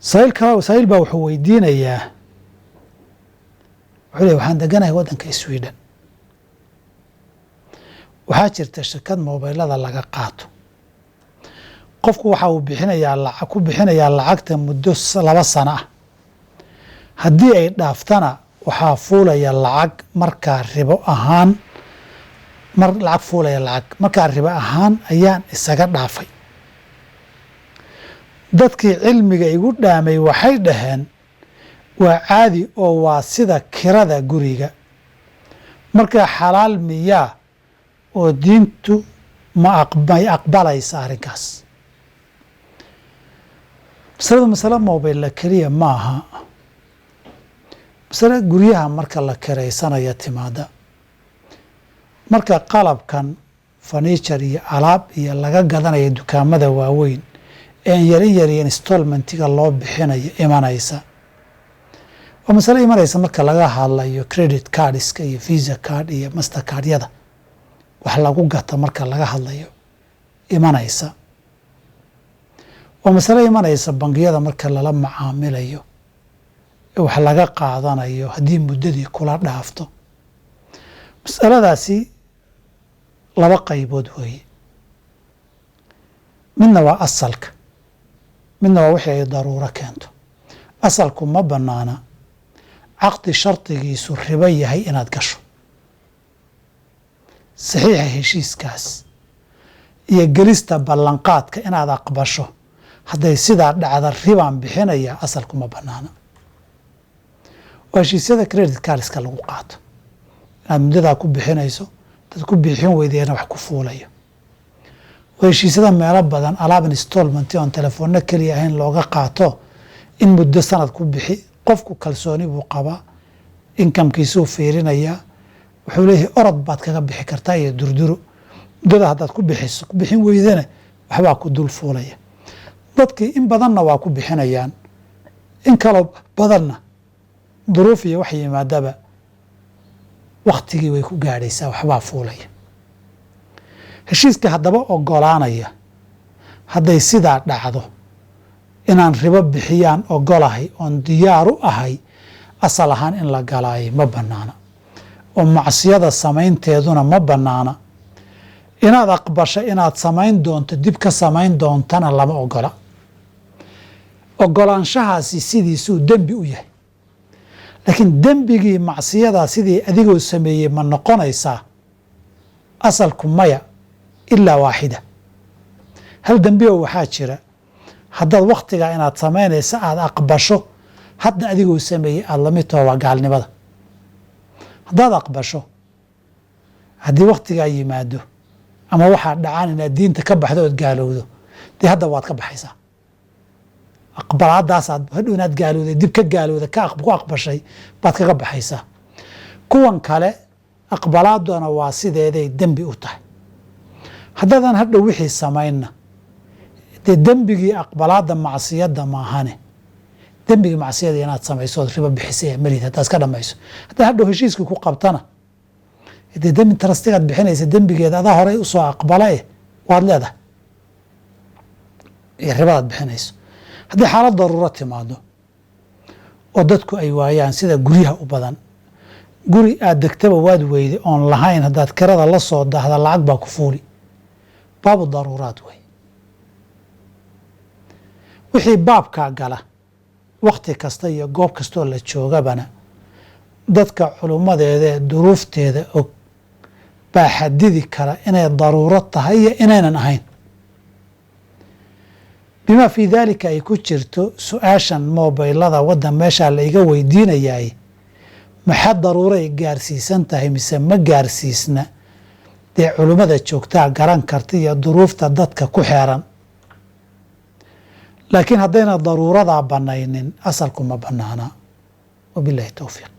Sahil baa wuxuu weydiinayaa, wuxuu leeyahay waxaan deganahay waddanka Sweden. Waxaa jirta shirkad mobilada laga qaato. Qofku waxa uu bixinayaa lacagta muddo 2 sano ah. Haddii ay dhaaftana waxaa fuulaya lacag markaa ribo ahaan markaa ribo ahaan ayaan isaga dhaafay. Dadkii cilmiga igu dhaamay waxay dhaheen waa caadi oo waa sida kirada guriga. Markaa xalaal miyaa oo diintu may aqbalaysa arrinkaas? Masala mobile la keliya maaha. Masala guryaha marka la kiraysanayo timaada. Marka qalabkan furniture iyo alaab iyo laga gadanayo dukaamada waaweyn een yar installmentiga loo bixinayo imanaysa. Waa masala imanaysa marka laga hadlayo credit cardska iyo visa card iyo mastercard yada wax lagu gato marka laga hadlayo imanaysa. Waa masala imanaysa bangiyada marka lala macaamilayo wax laga qaadanayo haddii muddadii kula dhaafto. Masaladaasi 2 qaybood weeye. midna waa asalka, midna waa wixii ay daruuro keento. asalku ma bannaana caqdi shardigiisu ribo yahay inaad gasho. saxiixa heshiiskaas iyo gelista ballanqaadka inaad aqbasho hadday sidaa dhacda ribaan bixinaya asalku ma bannaana. waa heshiisyada credit cardska lagu qaato inaad muddadaa ku bixinayso, dad ku bixin weydeena wax ku fuulayo. waa heshiisyada meelo badan alaab installment oon telefoonna keliya ahayn looga qaato in muddo sanad ku bixi. qofku kalsooni buu qabaa, inkamkiisuu fiirinayaa, wuxuu leeyahay orod baad kaga bixi kartaa iyo durduro. muddada haddaad ku bixin weydana waxbaa ku dul fuulaya. dadkii in badanna waa ku bixinayaan, in kaloo badanna duruuf iyo wax yimaadaba waktigii way ku gaadhaysaa, waxbaa fuulaya. heshiiska haddaba ogolaanaya hadday sidaa dhacdo inaan ribo bixiyaan ogolahay oon diyaar u ahay, asal ahaan in la galaayay ma bannaana oo macsiyada samaynteeduna ma bannaana. inaad aqbasho inaad samayn doonto dib ka samayn doontana lama ogola. ogolaanshahaasi sidiisuu dembi u yahay, laakiin dembigii macsiyadaa sidii adigoo sameeyey ma noqonaysaa? asalku maya ilaa waaxida. hal dembi oo waxaa jira haddaad wakhtigaa inaad samaynaysa aada aqbasho hadda adigoo sameeyey aada lamid taho waa gaalnimada. haddaad aqbasho haddii wakhtigaa yimaado ama waxaa dhacaan inaad diinta ka baxdo ood gaalowdo, dee hadda waad ka baxaysaa. aqbalaadaasaad hadhow inaad gaalowday dib ka gaalowda ku aqbashay baad kaga baxaysaa. kuwan kale aqbalaaduna waa sideeday dembi u tahay. haddaadan hadhow wixii samaynna dee dembigii aqbalaadda macsiyadda maahane, dembigii macsiyada inaad samayso ood ribo bixisay marid haddaad iska dhamayso. haddaad hadhow heshiiskii ku qabtana dee dembi tarastigaad bixinaysa dembigeeda adaa horey usoo aqbala waad leedahay iyo ribadaad bixinayso. haddii xaalad daruuro timaado oo dadku ay waayaan sida guryaha u badan, guri aad degtaba waad weyday oon lahayn, haddaad kirada la soo daahda lacag baa ku fuuli. baabu daruuraad wey. wixii baabkaa gala wakhti kasta iyo goob kastoo la joogabana dadka culummadeeda ee duruufteeda og baa xadidi kara inay daruuro tahay iyo inaynan ahayn. bimaa fii daalika ay ku jirto su-aashan mobilada waddan meeshaa la iga weydiinayaay maxaa daruuro ay gaarsiisan tahay mise ma gaarsiisna, dee culummada joogtaa garan karta iyo duruufta dadka ku xeeran. laakiin haddayna daruuradaa bannaynin asalku ma bannaana. wabilaahi towfiiq.